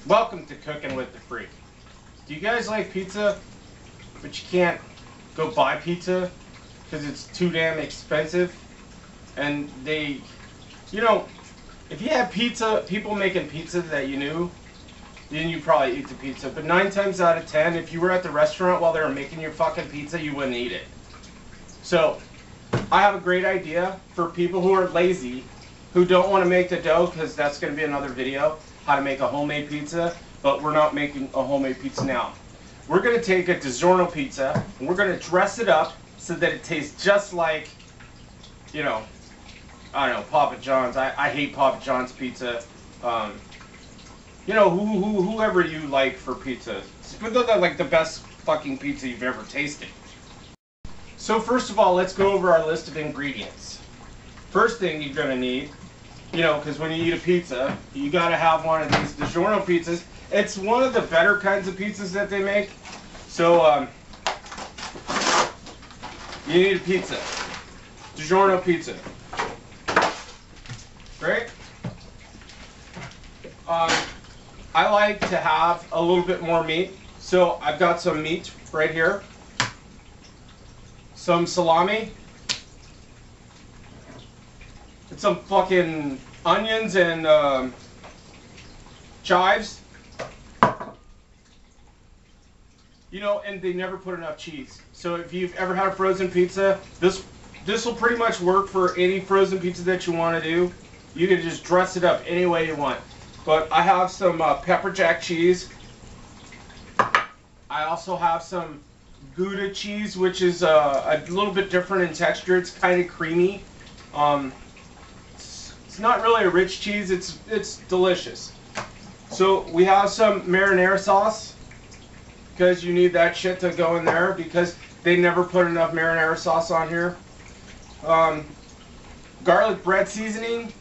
Welcome to Cooking with the Freak. Do you guys like pizza, but you can't go buy pizza because it's too damn expensive? And they, if you have pizza, people making pizza that you knew, then you probably eat the pizza. But 9 times out of 10, if you were at the restaurant while they were making your fucking pizza, you wouldn't eat it. So, I have a great idea for people who are lazy, who don't want to make the dough, because that's going to be another video, how to make a homemade pizza, but we're not making a homemade pizza now. We're going to take a DiGiorno pizza, and we're going to dress it up so that it tastes just like, I don't know, Papa John's. I hate Papa John's pizza. Whoever you like for pizza. But they're like the best fucking pizza you've ever tasted. So first of all, let's go over our list of ingredients. First thing you're going to need, because when you eat a pizza, you got to have one of these DiGiorno pizzas. It's one of the better kinds of pizzas that they make. So, you need a pizza. DiGiorno pizza. Right? I like to have a little bit more meat. So I've got some meat right here. Some salami. And some fucking onions and chives. And they never put enough cheese. So if you've ever had a frozen pizza, this will pretty much work for any frozen pizza that you want to do. You can just dress it up any way you want. But I have some pepper jack cheese. I also have some Gouda cheese, which is a little bit different in texture. It's kind of creamy. It's not really a rich cheese. It's delicious. So we have some marinara sauce, because you need that shit to go in there, because they never put enough marinara sauce on here. Garlic bread seasoning.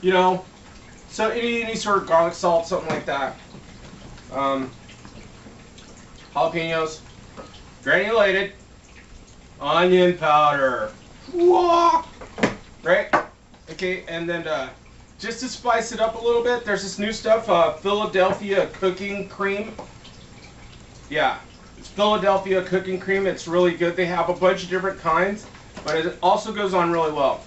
So any sort of garlic salt, something like that. Jalapenos, granulated, onion powder. Whoa! Right? Okay, and then just to spice it up a little bit, there's this new stuff, Philadelphia cooking cream. Yeah, it's Philadelphia cooking cream. It's really good. They have a bunch of different kinds, but it also goes on really well.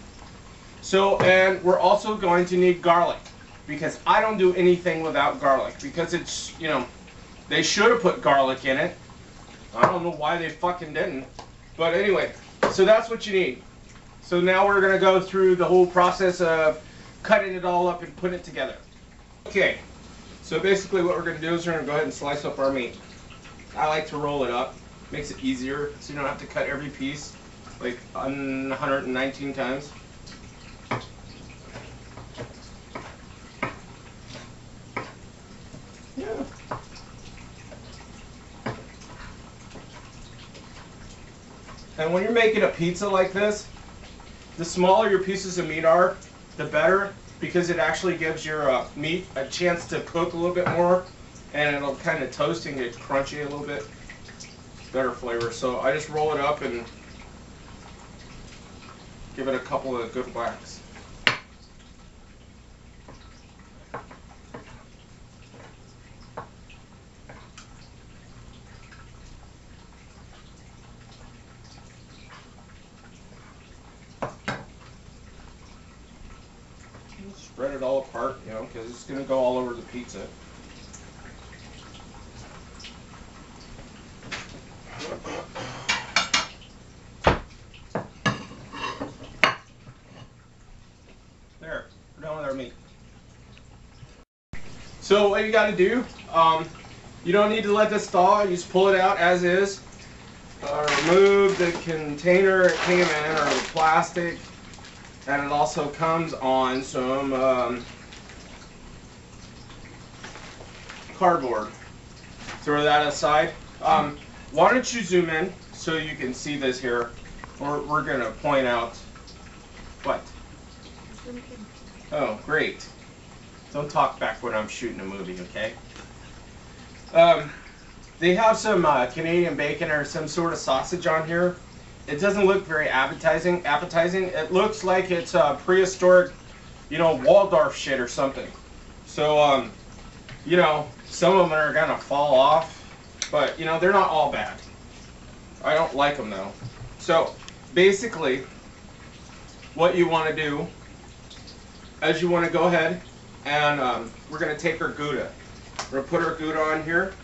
So, and we're also going to need garlic, because I don't do anything without garlic, because it's, they should have put garlic in it. I don't know why they fucking didn't. But anyway, so that's what you need. So now we're going to go through the whole process of cutting it all up and putting it together. Okay, so basically what we're going to do is we're going to go ahead and slice up our meat. I like to roll it up. Makes it easier, so you don't have to cut every piece like 119 times. Yeah. And when you're making a pizza like this, the smaller your pieces of meat are, the better, because it actually gives your meat a chance to cook a little bit more, and it'll kind of toast and get crunchy a little bit. Better flavor. So I just roll it up and give it a couple of good whacks. Spread it all apart, because it's going to go all over the pizza. There, we're done with our meat. So what you got to do, you don't need to let this thaw. You just pull it out as is. Remove the container it came in, or the plastic. And it also comes on some cardboard. Throw that aside. Why don't you zoom in so you can see this here? We're going to point out what? Oh, great. Don't talk back when I'm shooting a movie, okay? They have some Canadian bacon or some sort of sausage on here. It doesn't look very appetizing. It looks like it's prehistoric, Waldorf shit or something. So you know, some of them are gonna fall off, but you know, they're not all bad. I don't like them though. So basically, what you want to do is you want to go ahead and we're gonna take our Gouda. We're gonna put our Gouda on here.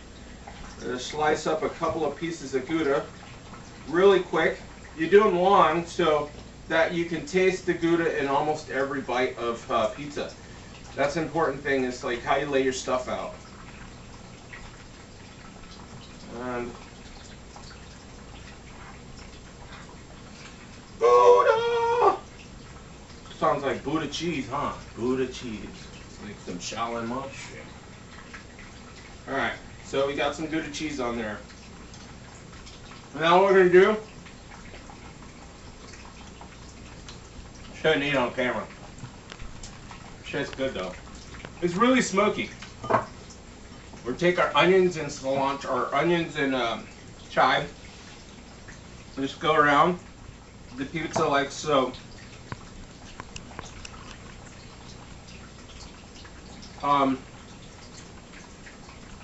We're gonna slice up a couple of pieces of Gouda really quick. You do them long so that you can taste the Gouda in almost every bite of pizza. That's an important thing, is like how you lay your stuff out. And Buddha! Sounds like Buddha cheese, huh? Buddha cheese. It's like some Shaolin monk shit. Alright, so we got some Gouda cheese on there. Now what we're gonna do, shouldn't eat on camera. Shit's good though. It's really smoky. We'll take our onions and cilantro, or onions and chive. We'll just go around the pizza like so.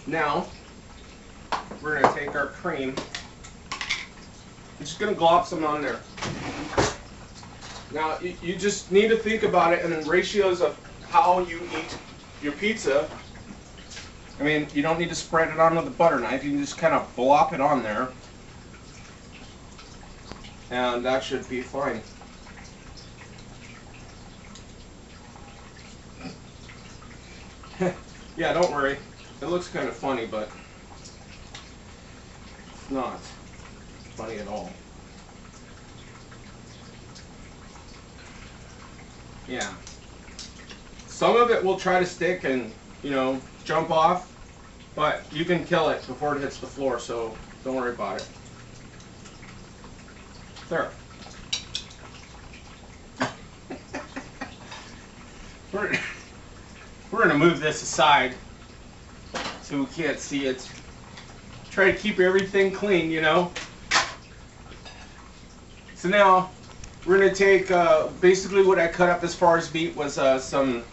Now we're gonna take our cream. I'm just gonna glop some on there. Now you just need to think about it in ratios of how you eat your pizza. I mean, you don't need to spread it on with a butter knife. You can just kind of blop it on there, and that should be fine. Yeah, don't worry. It looks kind of funny, but it's not funny at all. Yeah. Some of it will try to stick and, you know, jump off, but you can kill it before it hits the floor, so don't worry about it. There. We're going to move this aside so we can't see it. Try to keep everything clean, you know. So now we're going to take, basically what I cut up as far as meat was some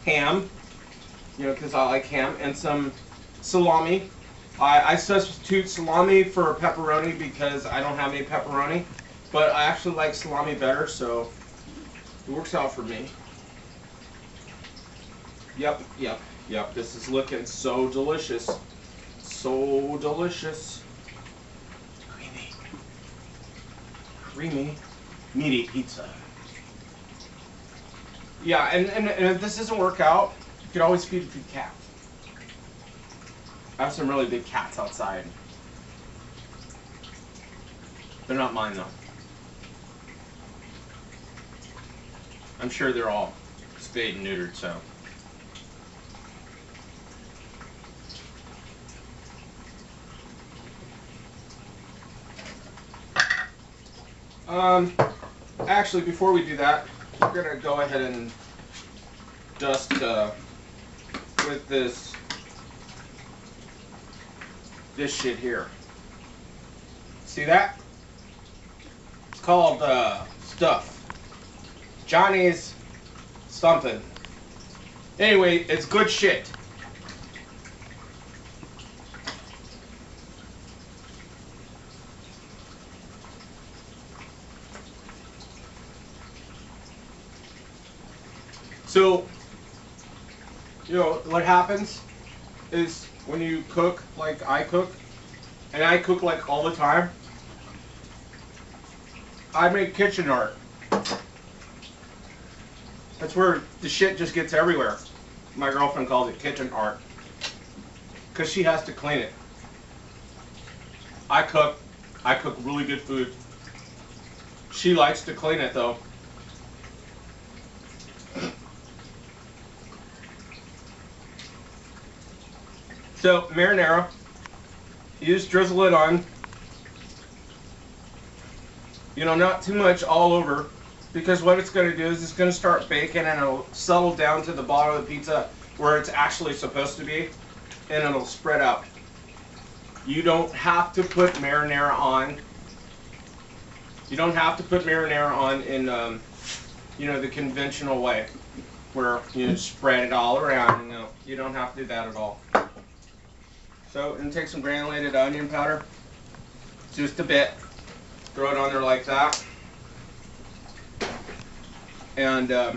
ham, you know, because I like ham, and some salami. I substitute salami for pepperoni because I don't have any pepperoni, but I actually like salami better, so it works out for me. Yep. This is looking so delicious. So delicious. Creamy, meaty pizza. Yeah, and if this doesn't work out, you can always feed it to the cat. I have some really big cats outside. They're not mine though. I'm sure they're all spayed and neutered, so. Actually, before we do that, we're gonna go ahead and dust with this shit here. See that? It's called stuff. Johnny's something. Anyway, it's good shit. So, you know, what happens is when you cook like I cook, and I cook like all the time, I make kitchen art. That's where the shit just gets everywhere. My girlfriend calls it kitchen art, because she has to clean it. I cook really good food. She likes to clean it though. So, marinara, you just drizzle it on. You know, not too much all over, because what it's going to do is it's going to start baking and it'll settle down to the bottom of the pizza where it's actually supposed to be, and it'll spread out. You don't have to put marinara on. You don't have to put marinara on in, you know, the conventional way. where you spread it all around. You know, you don't have to do that at all. So, and take some granulated onion powder, just a bit. Throw it on there like that, and now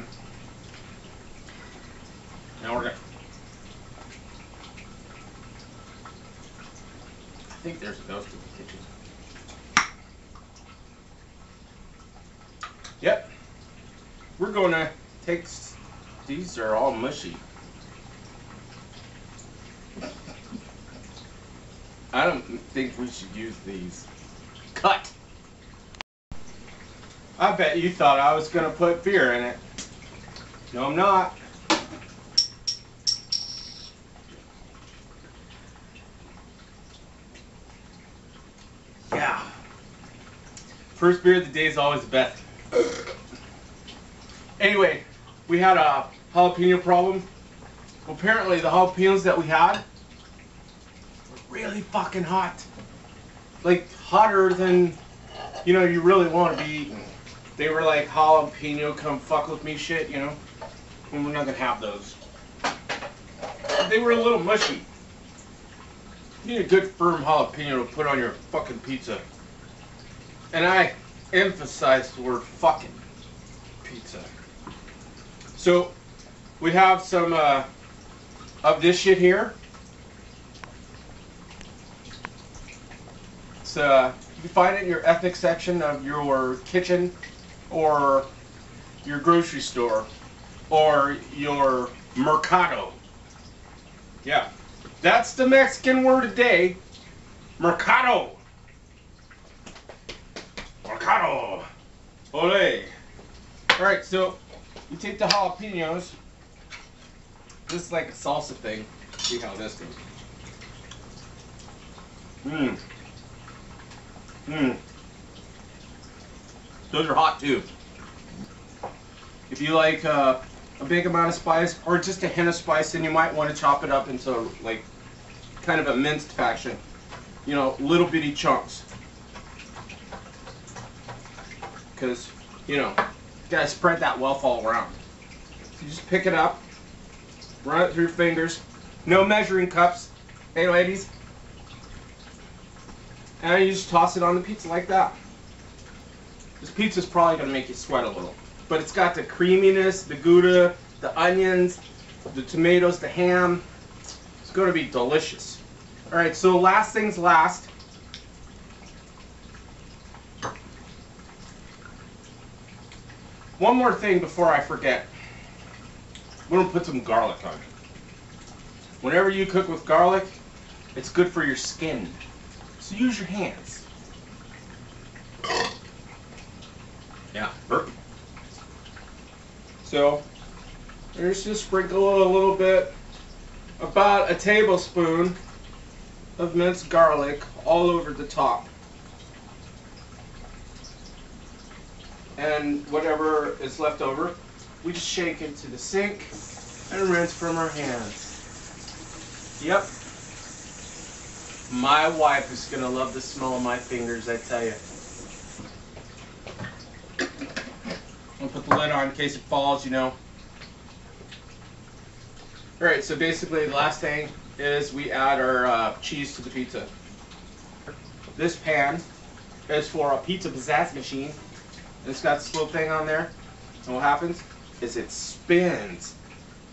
we're gonna. I think there's a ghost in the kitchen. Yep. We're gonna take. These are all mushy. I don't think we should use these. Cut! I bet you thought I was gonna put beer in it. No, I'm not. Yeah. First beer of the day is always the best. Anyway, we had a jalapeno problem. Well, apparently the jalapenos that we had were really fucking hot. Like hotter than, you know, you really want to be eating. They were like jalapeno come fuck with me shit, you know. And we're not gonna have those. They were a little mushy. You need a good firm jalapeno to put on your fucking pizza. And I emphasize the word fucking pizza. So we have some of this shit here. So you can find it in your ethnic section of your kitchen, or your grocery store, or your mercado. Yeah, that's the Mexican word of the day. Mercado. Mercado. Ole. Alright, so you take the jalapenos. This is like a salsa thing. See how this goes. Mmm. Mmm. Those are hot too. If you like a big amount of spice, or just a hint of spice, then you might want to chop it up into like kind of a minced fashion. You know, little bitty chunks. Because, you know, you gotta spread that wealth all around. So you just pick it up, run it through your fingers. No measuring cups. Hey ladies. And you just toss it on the pizza like that. This pizza's probably gonna make you sweat a little. But it's got the creaminess, the Gouda, the onions, the tomatoes, the ham. It's gonna be delicious. Alright, so last things last. One more thing before I forget. We're gonna put some garlic on it. Whenever you cook with garlic, it's good for your skin. So use your hands. Yeah, burp. So, let's just sprinkle a little bit, about a tablespoon of minced garlic all over the top. And whatever is left over, we just shake into the sink and rinse from our hands. Yep. My wife is gonna love the smell of my fingers, I tell you. I'll put the lid on in case it falls, you know. Alright, so basically the last thing is we add our cheese to the pizza. This pan is for a pizza pizzazz machine. It's got this little thing on there. And what happens is it spins.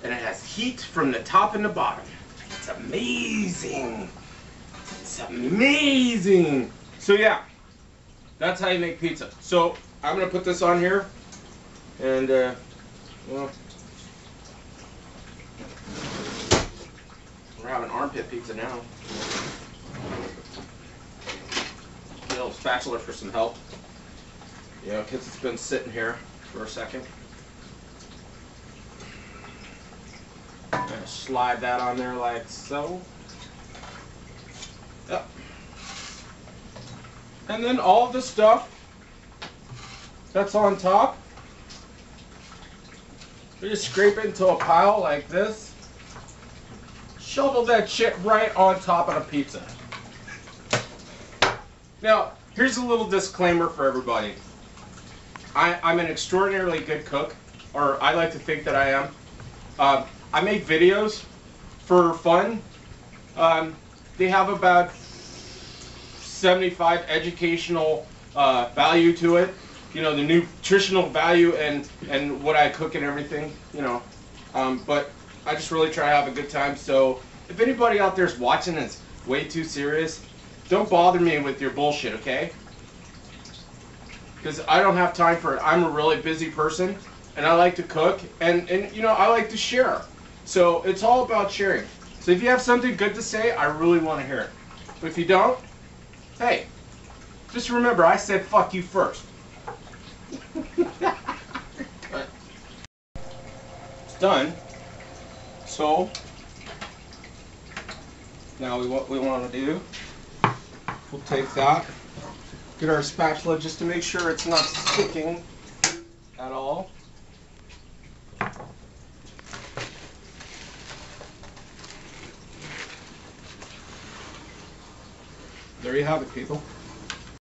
And it has heat from the top and the bottom. It's amazing. It's amazing. So yeah, that's how you make pizza. So I'm going to put this on here. And, well, we're having armpit pizza now. Get a little spatula for some help. You know, because it's been sitting here for a second. I'm going to slide that on there like so. Yep. And then all of the stuff that's on top, we just scrape it into a pile like this. Shovel that shit right on top of the pizza. Now, here's a little disclaimer for everybody. I'm an extraordinarily good cook, or I like to think that I am. I make videos for fun. They have about 75 educational value to it. You know, the nutritional value and what I cook and everything, you know. But I just really try to have a good time. So if anybody out there is watching that's way too serious, don't bother me with your bullshit, okay? Because I don't have time for it. I'm a really busy person, and I like to cook, and you know, I like to share. So it's all about sharing. So if you have something good to say, I really want to hear it. But if you don't, hey, just remember I said fuck you first. It's done. So now what we want to do, we'll take that, get our spatula just to make sure it's not sticking at all. There you have it, people.